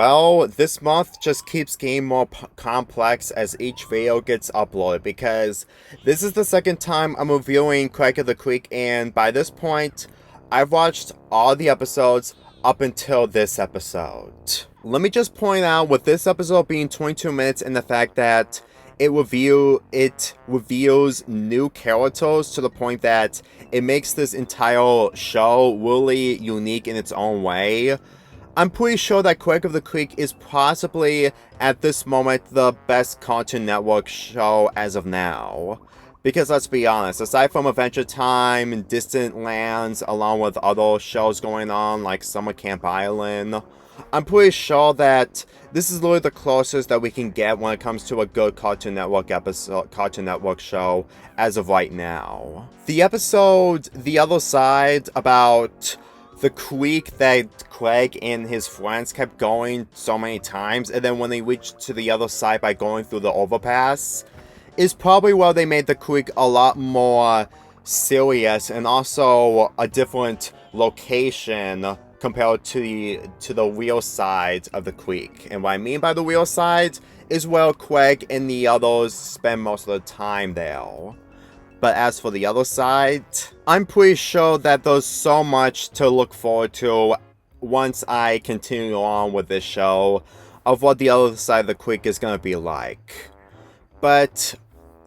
Well, this month just keeps getting more complex as each video gets uploaded because this is the second time I'm reviewing Crack of the Creek, and by this point, I've watched all the episodes up until this episode. Let me just point out, with this episode being 22 minutes and the fact that it reveals new characters to the point that it makes this entire show really unique in its own way, I'm pretty sure that Crack of the Creek is possibly, at this moment, the best Cartoon Network show as of now. Because let's be honest, aside from Adventure Time and Distant Lands, along with other shows going on like Summer Camp Island, I'm pretty sure that this is literally the closest that we can get when it comes to a good Cartoon Network show as of right now. The episode The Other Side, about the creek that Craig and his friends kept going so many times, and then when they reached to the other side by going through the overpass, is probably where they made the creek a lot more serious and also a different location compared to the real side of the creek. And what I mean by the real side is where Craig and the others spend most of the time there. But as for the other side, I'm pretty sure that there's so much to look forward to once I continue on with this show of what the other side of the creek is going to be like. But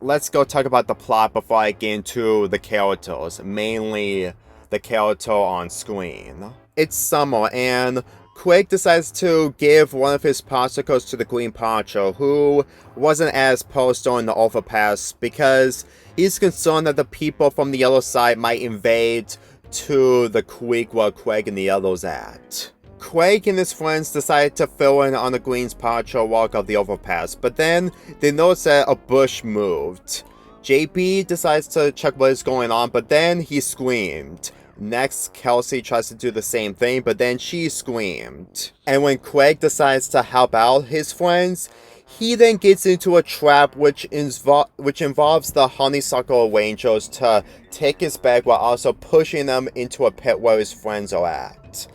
let's go talk about the plot before I get into the characters, mainly the character on screen. It's summer, and Craig decides to give one of his popsicles to the Green Poncho, who wasn't as posed on the overpass because he's concerned that the people from the other side might invade to the creek where Craig and the others at. Craig and his friends decide to fill in on the Green's Poncho walk of the overpass, but then they notice that a bush moved. JB decides to check what is going on, but then he screamed. Next, Kelsey tries to do the same thing, but then she screamed. And when Craig decides to help out his friends, he then gets into a trap which involves the Honeysuckle Rangers to take his bag while also pushing them into a pit where his friends are at.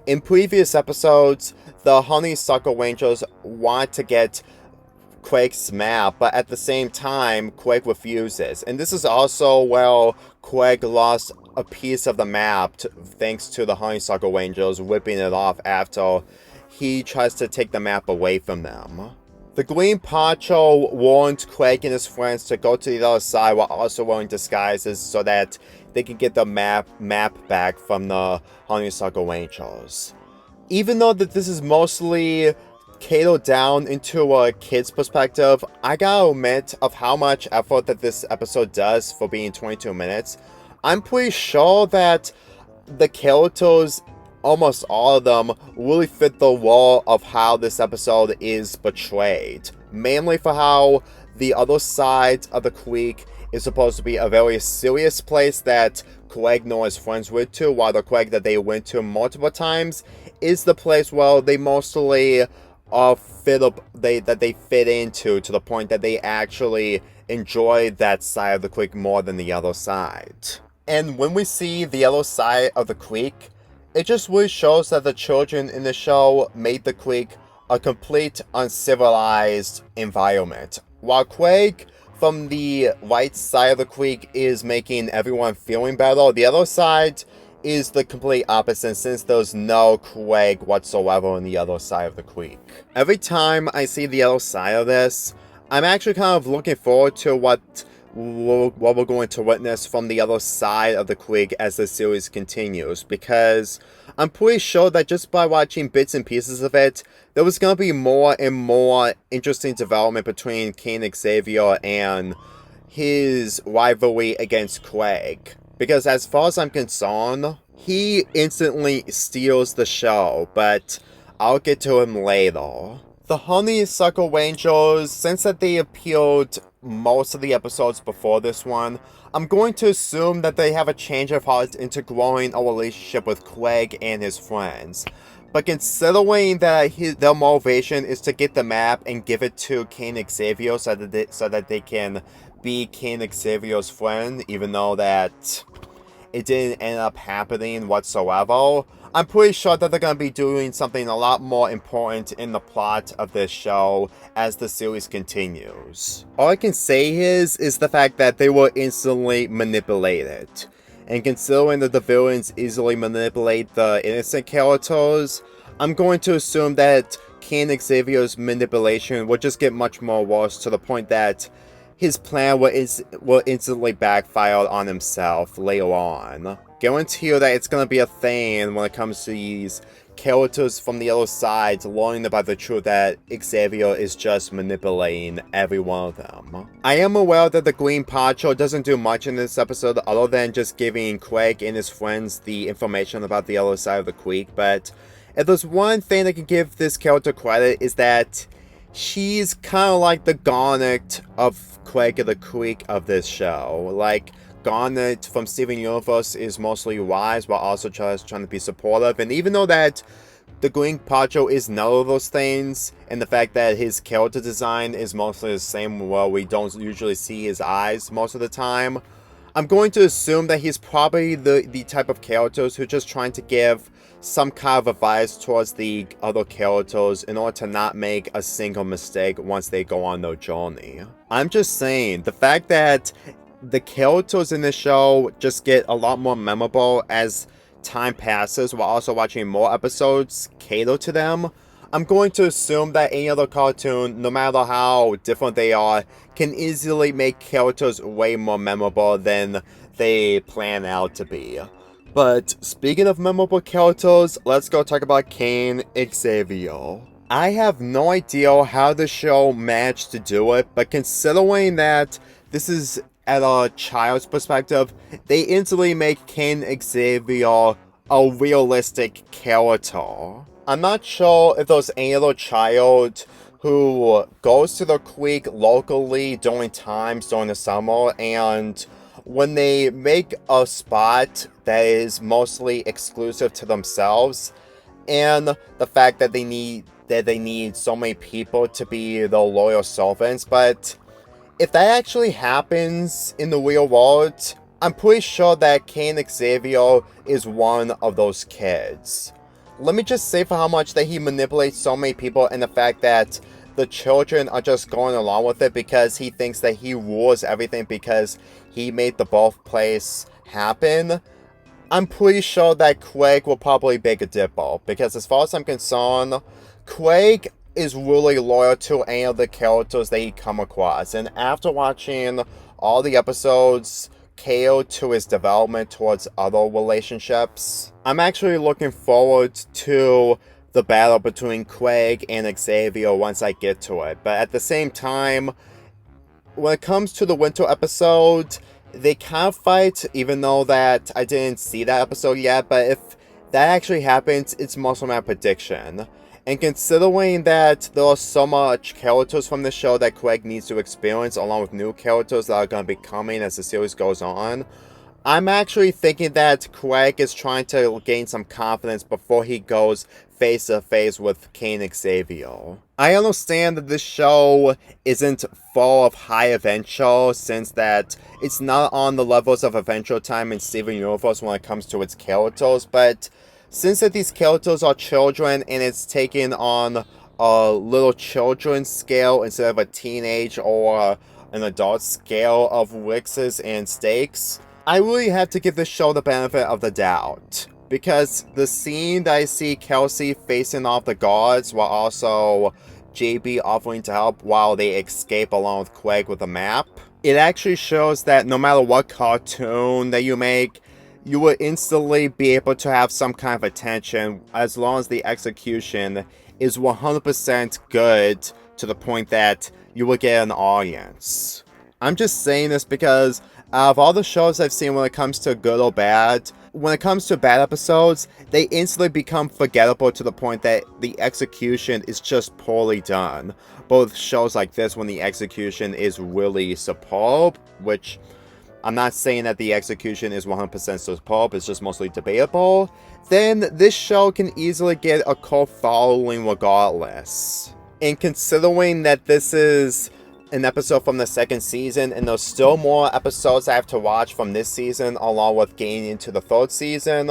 In previous episodes, the Honeysuckle Rangers want to get Craig's map, but at the same time, Craig refuses. And this is also where Craig lost a piece of the map thanks to the Honeysuckle Rangers ripping it off after he tries to take the map away from them. The Green Poncho warned Craig and his friends to go to the other side while also wearing disguises so that they can get the map back from the Honeysuckle Rangers. Even though that this is mostly catered down into a kid's perspective, I gotta admit of how much effort that this episode does for being 22 minutes. I'm pretty sure that the characters, almost all of them, really fit the role of how this episode is portrayed. Mainly for how the other side of the creek is supposed to be a very serious place that Craig and his friends went to, while the Craig that they went to multiple times is the place where they mostly they fit into, to the point that they actually enjoy that side of the creek more than the other side. And when we see the other side of the creek, it just really shows that the children in the show made the creek a complete uncivilized environment. While Craig from the right side of the creek is making everyone feeling better, the other side is the complete opposite, since there's no Craig whatsoever on the other side of the creek. Every time I see the other side of this, I'm actually kind of looking forward to what we're going to witness from the other side of the creek as the series continues, because I'm pretty sure that just by watching bits and pieces of it, there was going to be more and more interesting development between King Xavier and his rivalry against Craig. Because as far as I'm concerned, he instantly steals the show, but I'll get to him later. The Honeysuckle Rangers, since that they appeared most of the episodes before this one, I'm going to assume that they have a change of heart into growing a relationship with Craig and his friends. But considering that their motivation is to get the map and give it to King Xavier so that they can be King Xavier's friend, even though that it didn't end up happening whatsoever, I'm pretty sure that they're going to be doing something a lot more important in the plot of this show as the series continues. All I can say is the fact that they were instantly manipulated. And considering that the villains easily manipulate the innocent characters, I'm going to assume that King Xavier's manipulation will just get much more worse to the point that his plan will instantly backfire on himself later on. Guarantee you that it's going to be a thing when it comes to these characters from the other side learning about the truth that Xavier is just manipulating every one of them. I am aware that the Green Poncho doesn't do much in this episode other than just giving Craig and his friends the information about the other side of the creek, but if there's one thing I can give this character credit is that she's kind of like the Garnet of Craig of the Creek of this show. Like, Garnet from Steven Universe is mostly wise, but also just trying to be supportive. And even though that the Green Poncho is none of those things, and the fact that his character design is mostly the same, well, we don't usually see his eyes most of the time, I'm going to assume that he's probably the type of characters who are just trying to give some kind of advice towards the other characters in order to not make a single mistake once they go on their journey. I'm just saying, the fact that the characters in this show just get a lot more memorable as time passes while also watching more episodes cater to them, I'm going to assume that any other cartoon, no matter how different they are, can easily make characters way more memorable than they plan out to be. But speaking of memorable characters, let's go talk about King Xavier. I have no idea how the show managed to do it, but considering that this is at a child's perspective, they instantly make King Xavier a realistic character. I'm not sure if there's any other child who goes to the creek locally during the summer, and when they make a spot that is mostly exclusive to themselves, and the fact that they need so many people to be the loyal servants, but if that actually happens in the real world, I'm pretty sure that King Xavier is one of those kids. Let me just say for how much that he manipulates so many people, and the fact that the children are just going along with it because he thinks that he rules everything because he made the birthplace happen. I'm pretty sure that Craig will probably beg a dipper, because as far as I'm concerned, Craig is really loyal to any of the characters that he come across, and after watching all the episodes cater to his development towards other relationships, I'm actually looking forward to the battle between Craig and Xavier once I get to it. But at the same time, when it comes to the winter episode, they kind of fight, even though that I didn't see that episode yet, but if that actually happens, it's mostly my prediction. And considering that there are so much characters from the show that Craig needs to experience, along with new characters that are going to be coming as the series goes on, I'm actually thinking that Craig is trying to gain some confidence before he goes face to face with King Xavier. I understand that this show isn't full of high adventure, since that it's not on the levels of Adventure Time in Steven Universe when it comes to its characters, but since that these characters are children and it's taken on a little children's scale instead of a teenage or an adult scale of risks and stakes, I really have to give this show the benefit of the doubt. Because the scene that I see Kelsey facing off the guards while also JB offering to help while they escape along with Craig with a map, it actually shows that no matter what cartoon that you make, you will instantly be able to have some kind of attention as long as the execution is 100% good to the point that you will get an audience. I'm just saying this because out of all the shows I've seen when it comes to good or bad, when it comes to bad episodes, they instantly become forgettable to the point that the execution is just poorly done. Both shows like this, when the execution is really superb, which I'm not saying that the execution is 100% superb, it's just mostly debatable, then this show can easily get a cult following regardless. And considering that this is an episode from the second season, and there's still more episodes I have to watch from this season, along with getting into the third season,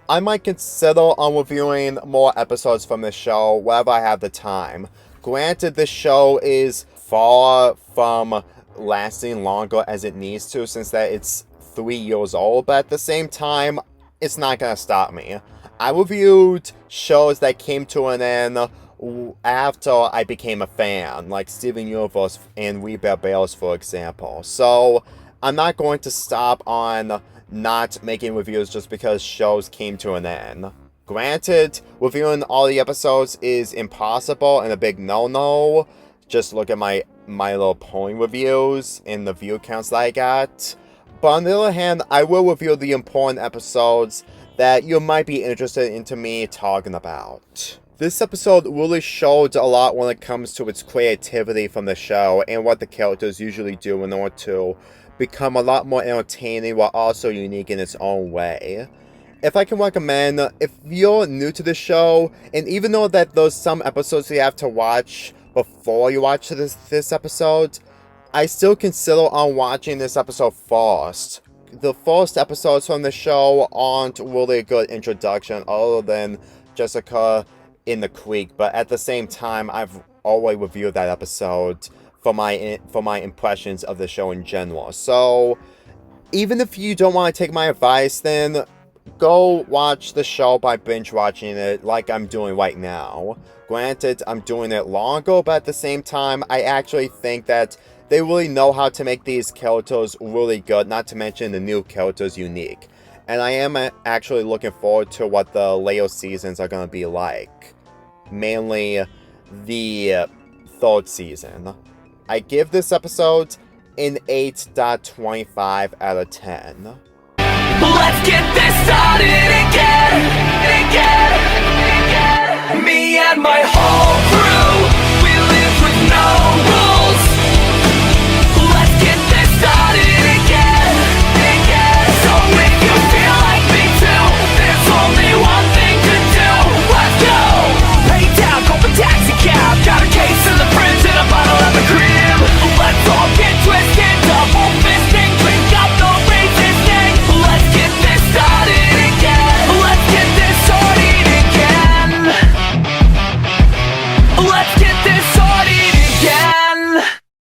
I might consider on reviewing more episodes from this show whenever I have the time. Granted, this show is far from lasting longer as it needs to, since that it's 3 years old, but at the same time, it's not gonna stop me. I reviewed shows that came to an end after I became a fan, like Steven Universe and We Bear Bears, for example. So I'm not going to stop on not making reviews just because shows came to an end. Granted, reviewing all the episodes is impossible and a big no-no. Just look at my Little Pony reviews and the view counts that I got. But on the other hand, I will review the important episodes that you might be interested into me talking about. This episode really showed a lot when it comes to its creativity from the show and what the characters usually do in order to become a lot more entertaining while also unique in its own way. If I can recommend, if you're new to the show, and even though that there's some episodes you have to watch before you watch this episode, I still consider on watching this episode first. The first episodes from the show aren't really a good introduction other than Jessica in the Creek, but at the same time, I've always reviewed that episode for my impressions of the show in general. So, even if you don't want to take my advice, then go watch the show by binge watching it like I'm doing right now. Granted, I'm doing it longer, but at the same time, I actually think that they really know how to make these characters really good, not to mention the new characters unique. And I am actually looking forward to what the later seasons are going to be like. Mainly the third season. I give this episode an 8.25 out of 10. Let's get this started again. Me and my whole